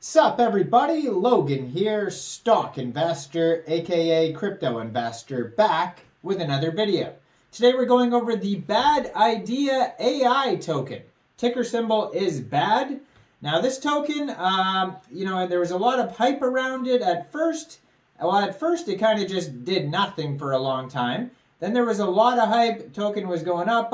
Sup everybody, Logan here, stock investor aka crypto investor, back with another video. Today we're going over the Bad Idea AI token. Ticker symbol is BAD. Now this token, there was a lot of hype around it at first. Well, at first it kind of just did nothing for a long time. Then there was a lot of hype, token was going up,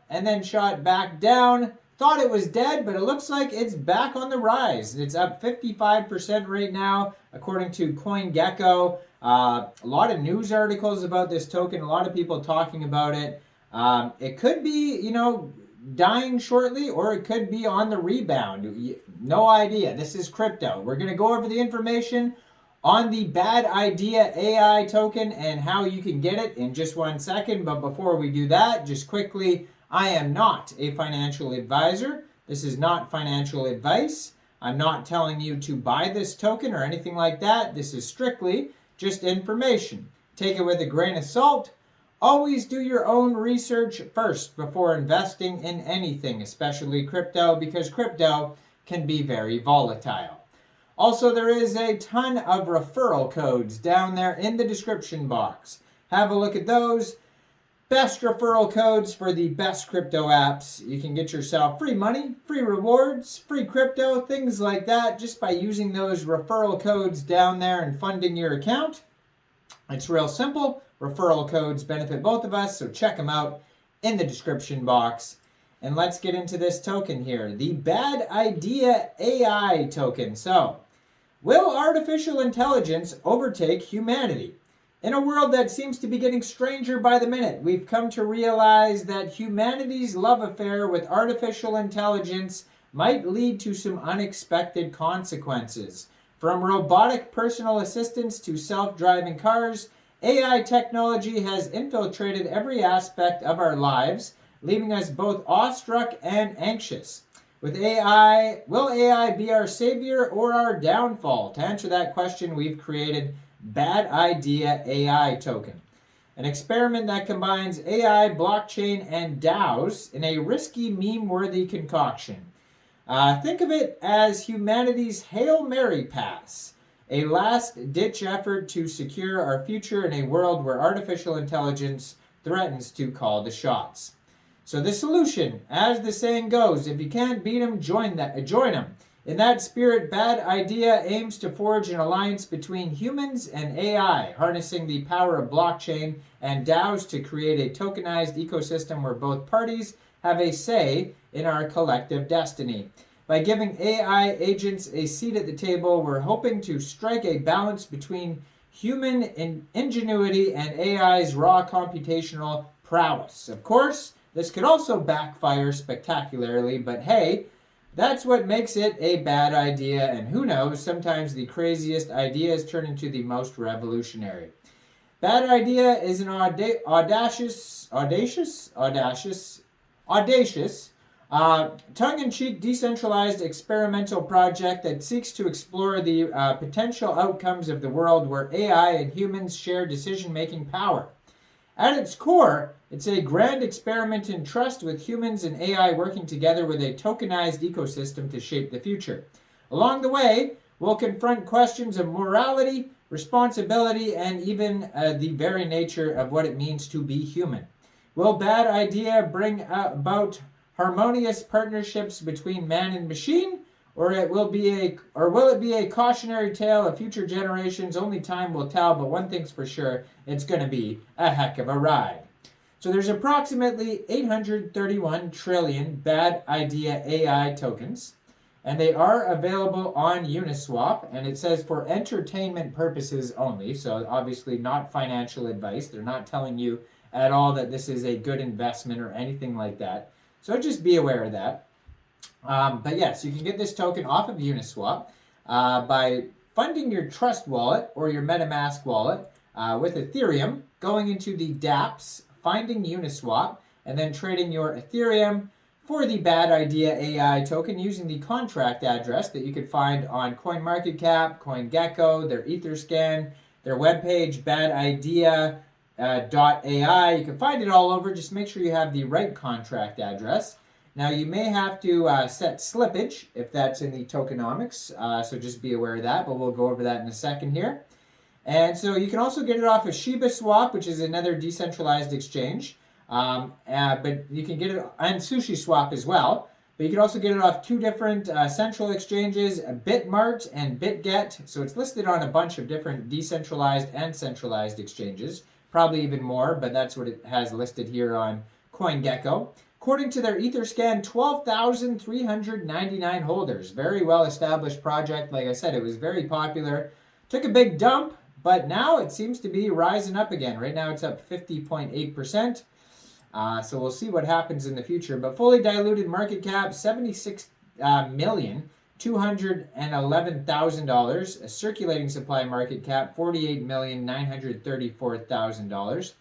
and then shot back down. Thought it was dead, but it looks like it's back on the rise. It's up 55% right now, according to CoinGecko. A lot of news articles about this token, a lot of people talking about it. It could be, dying shortly, or it could be on the rebound. No idea. This is crypto. We're going to go over the information on the Bad Idea AI token and how you can get it in just 1 second. But before we do that, just quickly, I am not a financial advisor. This is not financial advice. I'm not telling you to buy this token or anything like that. This is strictly just information. Take it with a grain of salt. Always do your own research first before investing in anything, especially crypto, because crypto can be very volatile. Also, there is a ton of referral codes down there in the description box. Have a look at those. Best referral codes for the best crypto apps. You can get yourself free money, free rewards, free crypto, things like that, just by using those referral codes down there and funding your account. It's real simple. Referral codes benefit both of us, so check them out in the description box. And let's get into this token here, the Bad Idea AI token. So, will artificial intelligence overtake humanity? In a world that seems to be getting stranger by the minute, we've come to realize that humanity's love affair with artificial intelligence might lead to some unexpected consequences. From robotic personal assistants to self-driving cars, AI technology has infiltrated every aspect of our lives, leaving us both awestruck and anxious. With AI, will AI be our savior or our downfall? To answer that question, we've created Bad Idea AI token, an experiment that combines AI, blockchain, and DAOs in a risky, meme-worthy concoction. Think of it as humanity's Hail Mary pass, a last-ditch effort to secure our future in a world where artificial intelligence threatens to call the shots. So the solution, as the saying goes, if you can't beat them, join them. In that spirit, Bad Idea aims to forge an alliance between humans and AI, harnessing the power of blockchain and DAOs to create a tokenized ecosystem where both parties have a say in our collective destiny. By giving AI agents a seat at the table, we're hoping to strike a balance between human ingenuity and AI's raw computational prowess. Of course, this could also backfire spectacularly, but hey, that's what makes it a bad idea, and who knows, sometimes the craziest ideas turn into the most revolutionary. Bad Idea is an audacious, tongue-in-cheek, decentralized experimental project that seeks to explore the potential outcomes of the world where AI and humans share decision-making power. At its core, it's a grand experiment in trust, with humans and AI working together with a tokenized ecosystem to shape the future. Along the way, we'll confront questions of morality, responsibility, and even the very nature of what it means to be human. Will Bad Idea bring about harmonious partnerships between man and machine, or will it be a cautionary tale of future generations? Only time will tell, but one thing's for sure, it's going to be a heck of a ride. So there's approximately 831 trillion Bad Idea AI tokens, and they are available on Uniswap, and it says for entertainment purposes only, so obviously not financial advice. They're not telling you at all that this is a good investment or anything like that. So just be aware of that. But yes, you can get this token off of Uniswap by funding your Trust wallet or your MetaMask wallet with Ethereum, going into the dApps, finding Uniswap, and then trading your Ethereum for the Bad Idea AI token using the contract address that you could find on CoinMarketCap, CoinGecko, their Etherscan, their webpage, badidea.ai. You can find it all over. Just make sure you have the right contract address. Now you may have to set slippage if that's in the tokenomics, so just be aware of that, but we'll go over that in a second here. And so you can also get it off of Sushiswap, which is another decentralized exchange, but you can get it on Sushiswap as well. But you can also get it off two different central exchanges, Bitmart and BitGet. So it's listed on a bunch of different decentralized and centralized exchanges, probably even more, but that's what it has listed here on CoinGecko. According to their Etherscan, 12,399 holders. Very well-established project. Like I said, it was very popular. Took a big dump, but now it seems to be rising up again. Right now it's up 50.8%. So we'll see what happens in the future. But fully diluted market cap, $76,211,000. A circulating supply market cap, $48,934,000.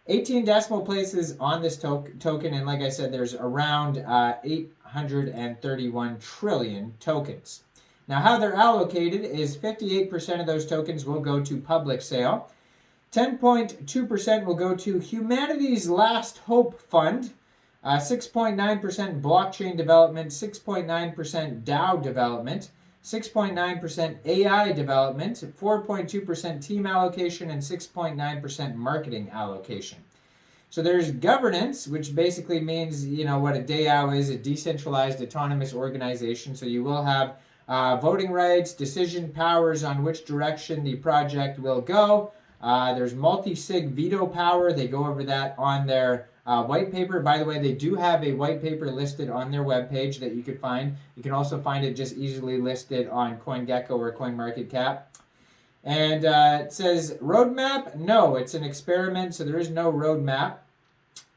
18 decimal places on this token, and like I said, there's around 831 trillion tokens. Now, how they're allocated is 58% of those tokens will go to public sale, 10.2% will go to Humanity's Last Hope Fund, 6.9% blockchain development, 6.9% DAO development, 6.9% AI development, 4.2% team allocation, and 6.9% marketing allocation. So there's governance, which basically means, what a DAO is, a decentralized autonomous organization. So you will have voting rights, decision powers on which direction the project will go. There's multi-sig veto power. They go over that on their white paper. By the way, they do have a white paper listed on their webpage that you could find. You can also find it just easily listed on CoinGecko or CoinMarketCap. And it says roadmap. No, it's an experiment, so there is no roadmap.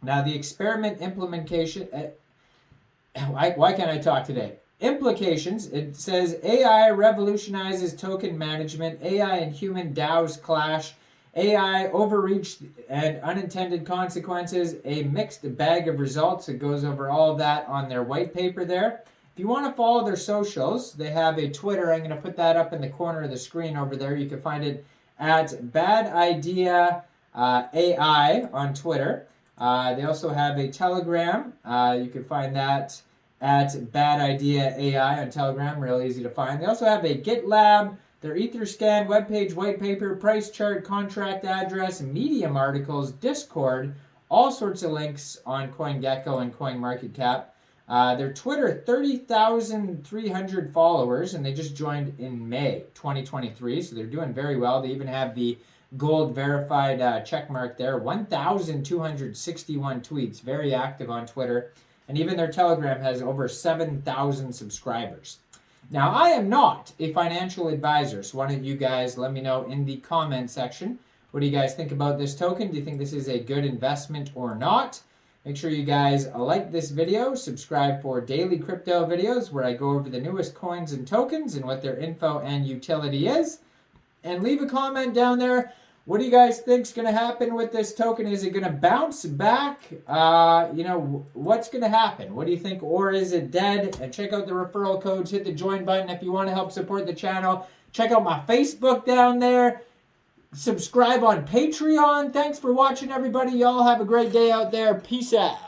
Now the experiment implementation. Why can't I talk today? Implications. It says AI revolutionizes token management. AI and human DAOs clash. AI overreach and unintended consequences, a mixed bag of results. It goes over all of that on their white paper there. If you want to follow their socials, they have a Twitter. I'm going to put that up in the corner of the screen over there. You can find it at Bad Idea AI on Twitter. They also have a Telegram. You can find that at Bad Idea AI on Telegram. Real easy to find. They also have a GitLab, their Etherscan, webpage, white paper, price chart, contract address, Medium articles, Discord, all sorts of links on CoinGecko and CoinMarketCap. Their Twitter, 30,300 followers, and they just joined in May 2023, so they're doing very well. They even have the gold verified check mark there. 1,261 tweets, very active on Twitter. And even their Telegram has over 7,000 subscribers. Now, I am not a financial advisor, so why don't you guys let me know in the comment section. What do you guys think about this token? Do you think this is a good investment or not? Make sure you guys like this video, subscribe for daily crypto videos where I go over the newest coins and tokens and what their info and utility is. And leave a comment down there. What do you guys think is going to happen with this token? Is it going to bounce back? What's going to happen? What do you think? Or is it dead? And check out the referral codes. Hit the join button if you want to help support the channel. Check out my Facebook down there. Subscribe on Patreon. Thanks for watching, everybody. Y'all have a great day out there. Peace out.